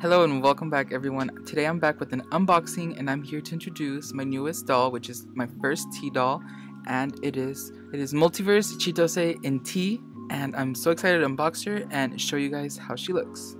Hello and welcome back everyone. Today I'm back with an unboxing and I'm here to introduce my newest doll, which is my first tea doll, and it is Multiverse Chitose in tea, and I'm so excited to unbox her and show you guys how she looks.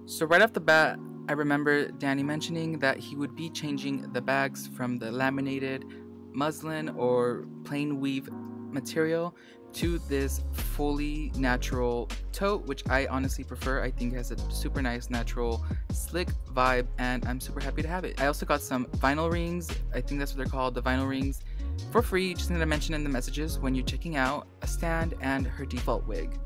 So right off the bat, I remember Danny mentioning that he would be changing the bags from the laminated muslin or plain weave material to this fully natural tote, which I honestly prefer. I think it has a super nice natural slick vibe and I'm super happy to have it. I also got some vinyl rings, I think that's what they're called, the vinyl rings, for free. Just going to mention in the messages when you're checking out, a stand and her default wig.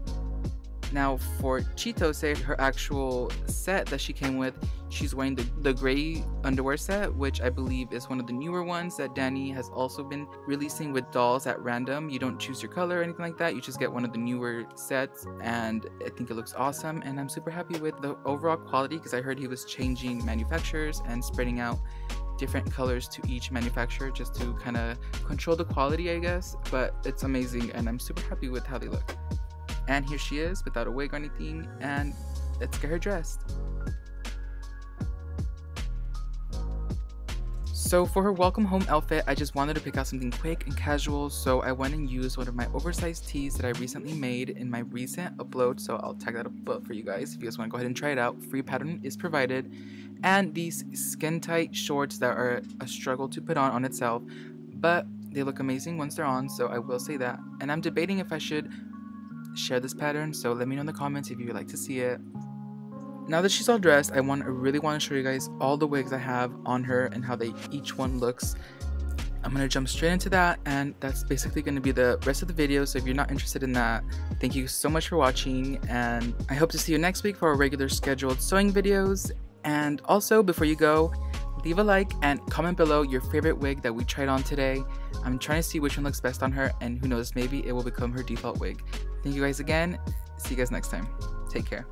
Now for Chitose, her actual set that she came with, she's wearing the gray underwear set, which I believe is one of the newer ones that Danny has also been releasing with dolls at random. You don't choose your color or anything like that, you just get one of the newer sets, and I think it looks awesome and I'm super happy with the overall quality because I heard he was changing manufacturers and spreading out different colors to each manufacturer just to kind of control the quality, I guess, but it's amazing and I'm super happy with how they look. And here she is without a wig or anything, and let's get her dressed. So for her welcome home outfit, I just wanted to pick out something quick and casual, so I went and used one of my oversized tees that I recently made in my recent upload, so I'll tag that up for you guys if you guys want to go ahead and try it out. Free pattern is provided, and these skin tight shorts that are a struggle to put on itself, but they look amazing once they're on, so I will say that. And I'm debating if I should share this pattern, so let me know in the comments if you would like to see it. Now that she's all dressed, I really want to show you guys all the wigs I have on her and how each one looks. I'm gonna jump straight into that, and that's basically going to be the rest of the video. So if you're not interested in that, thank you so much for watching, and I hope to see you next week for our regular scheduled sewing videos. And also, before you go, leave a like and comment below your favorite wig that we tried on today. I'm trying to see which one looks best on her, and who knows, maybe it will become her default wig. Thank you guys again. See you guys next time. Take care.